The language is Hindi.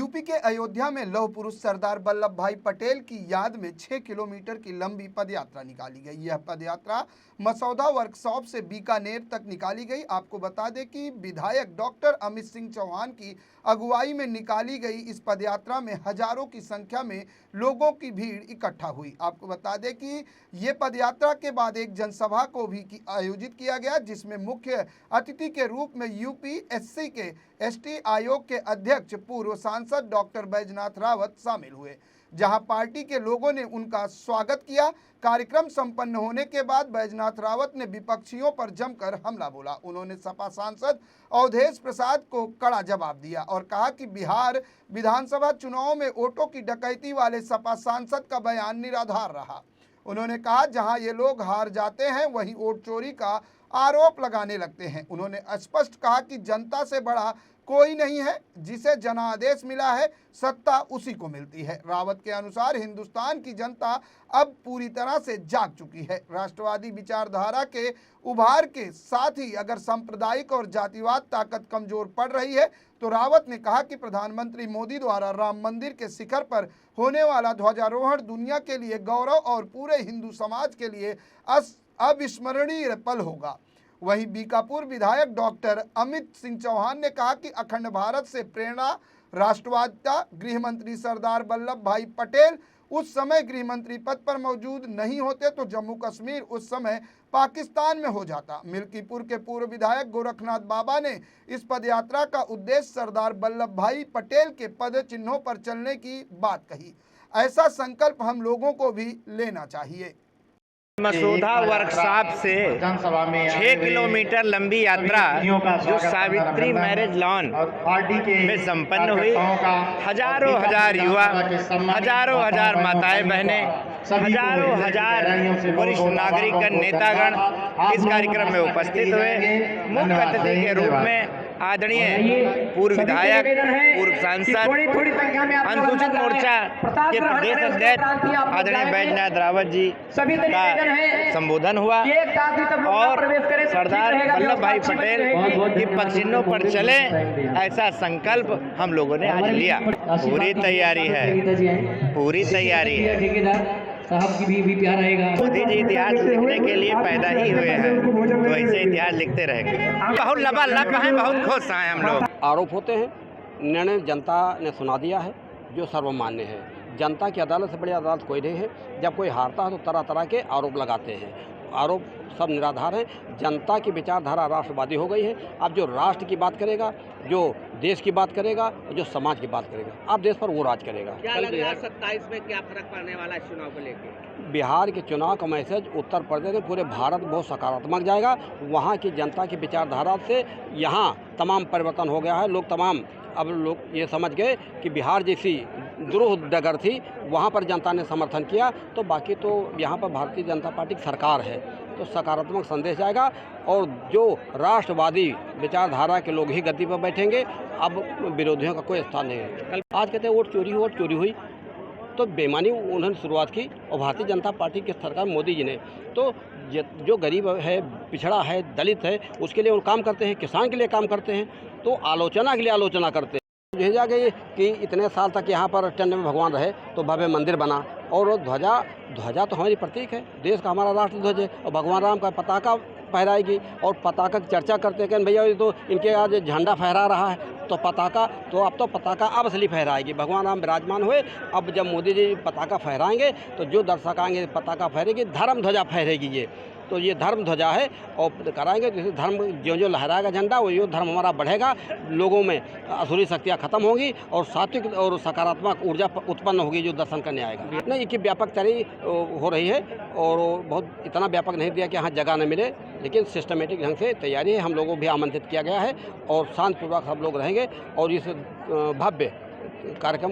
यूपी के अयोध्या में लौह पुरुष सरदार वल्लभ भाई पटेल की याद में 6 किलोमीटर की लंबी पदयात्रा निकाली गई। यह पदयात्रा मसौदा वर्कशॉप से बीकानेर तक निकाली गई। आपको बता दें कि विधायक डॉक्टर अमित सिंह चौहान की अगुवाई में निकाली गई इस पदयात्रा में हजारों की संख्या में लोगों की भीड़ इकट्ठा हुई। आपको बता दें कि ये पदयात्रा के बाद एक जनसभा को भी आयोजित किया गया, जिसमें मुख्य अतिथि के रूप में यूपीएससी के एसटी आयोग के अध्यक्ष पूर्व सांसद डॉक्टर बैजनाथ रावत शामिल हुए, जहां पार्टी के लोगों ने उनका स्वागत किया। कार्यक्रम संपन्न होने के बाद बैजनाथ रावत ने विपक्षियों पर जमकर हमला बोला। उन्होंने सपा सांसद अवधेश प्रसाद को कड़ा जवाब दिया और कहा कि बिहार विधानसभा चुनाव में वोटों की डकैती वाले सपा सांसद का बयान निराधार रहा। उन्होंने कहा, जहां ये लोग हार जाते हैं वहीं वोट चोरी का आरोप लगाने लगते हैं। उन्होंने स्पष्ट कहा कि जनता से बड़ा कोई नहीं है, जिसे जनादेश मिला है सत्ता उसी को मिलती है। रावत के अनुसार हिंदुस्तान की जनता अब पूरी तरह से जाग चुकी है। राष्ट्रवादी विचारधारा के उभार के साथ ही अगर सांप्रदायिक और जातिवाद ताकत कमजोर पड़ रही है तो रावत ने कहा कि प्रधानमंत्री मोदी द्वारा राम मंदिर के शिखर पर होने वाला ध्वजारोहण दुनिया के लिए गौरव और पूरे हिंदू समाज के लिए अविस्मरणीय पल होगा। वहीं बीकापुर विधायक डॉक्टर अमित सिंह चौहान ने कहा कि अखंड भारत से प्रेरणा राष्ट्रवादिता गृह मंत्री सरदार वल्लभ भाई पटेल उस समय गृह मंत्री पद पर मौजूद नहीं होते तो जम्मू कश्मीर उस समय पाकिस्तान में हो जाता। मिल्कीपुर के पूर्व विधायक गोरखनाथ बाबा ने इस पदयात्रा का उद्देश्य सरदार वल्लभ भाई पटेल के पद चिन्हों पर चलने की बात कही। ऐसा संकल्प हम लोगों को भी लेना चाहिए। मसौदा वर्कशॉप से 6 किलोमीटर लंबी यात्रा जो सावित्री मैरिज लॉन में संपन्न हुई। हजारों हजार युवा, हजारों हजार माताएं बहनें, हजारों हजार वरिष्ठ नागरिकगण, नेतागण इस कार्यक्रम में उपस्थित हुए। मुख्य अतिथि के रूप में आदरणीय पूर्व विधायक, पूर्व सांसद, अनुसूचित मोर्चा के प्रदेश अध्यक्ष आदरणीय बैजनाथ रावत जी का संबोधन हुआ और सरदार वल्लभ भाई पटेल के पद चिन्हों पर चले ऐसा संकल्प हम लोगों ने आज लिया। पूरी तैयारी है, पूरी तैयारी है। साहब की भी प्यार आएगा। मोदी जी इतिहास लिखने के लिए पैदा ही हुए हैं, तो ऐसे इतिहास लिखते रहेंगे। बहुत लबालब हैं, बहुत खुश हैं हम लोग। आरोप होते हैं, निर्णय जनता ने सुना दिया है जो सर्वमान्य है। जनता की अदालत से बड़ी अदालत कोई नहीं है। जब कोई हारता है तो तरह तरह के आरोप लगाते हैं। आरोप सब निराधार हैं। जनता की विचारधारा राष्ट्रवादी हो गई है। अब जो राष्ट्र की बात करेगा, जो देश की बात करेगा, जो समाज की बात करेगा, अब देश पर वो राज करेगा। क्या लग रहा है 27 में क्या फर्क पड़ने वाला है चुनाव को लेकर? बिहार के चुनाव का मैसेज उत्तर प्रदेश में पूरे भारत बहुत सकारात्मक जाएगा। वहाँ की जनता की विचारधारा से यहाँ तमाम परिवर्तन हो गया है। लोग तमाम अब लोग ये समझ गए कि बिहार जैसी द्रोह डगर थी, वहाँ पर जनता ने समर्थन किया, तो बाकी तो यहाँ पर भारतीय जनता पार्टी की सरकार है, तो सकारात्मक संदेश जाएगा। और जो राष्ट्रवादी विचारधारा के लोग ही गद्दी पर बैठेंगे, अब विरोधियों का कोई स्थान नहीं है। आज कहते हैं वोट चोरी हुई, तो बेईमानी उन्होंने शुरुआत की और भारतीय जनता पार्टी की सरकार मोदी जी ने तो जो गरीब है, पिछड़ा है, दलित है, उसके लिए वो काम करते हैं, किसान के लिए काम करते हैं, तो आलोचना के लिए आलोचना करते हैं। भेजा गई कि इतने साल तक यहाँ पर टेंट में भगवान रहे तो भव्य मंदिर बना, और ध्वजा तो हमारी प्रतीक है, देश का हमारा राष्ट्र ध्वज है, और भगवान राम का पताका फहराएगी। और पताका की चर्चा करते हैं कि भैया ये तो इनके आज झंडा फहरा रहा है, तो पताका तो अब असली फहराएगी। भगवान राम विराजमान हुए, अब जब मोदी जी पताका फहराएंगे तो जो दर्शक आएंगे पताका फहरेगी, धर्म ध्वजा फहरेगी। ये तो ये धर्म ध्वजा है और कराएंगे तो धर्म जो लहराएगा झंडा, वो धर्म हमारा बढ़ेगा, लोगों में असुरी शक्तियाँ खत्म होंगी और सात्विक और सकारात्मक ऊर्जा उत्पन्न होगी जो दर्शन करने आएगा। नहीं, कि व्यापक तैयारी हो रही है और बहुत इतना व्यापक नहीं दिया कि यहाँ जगह न मिले, लेकिन सिस्टमेटिक ढंग से तैयारी है। हम लोगों को भी आमंत्रित किया गया है और शांतिपूर्वक सब लोग रहेंगे और इस भव्य कार्यक्रम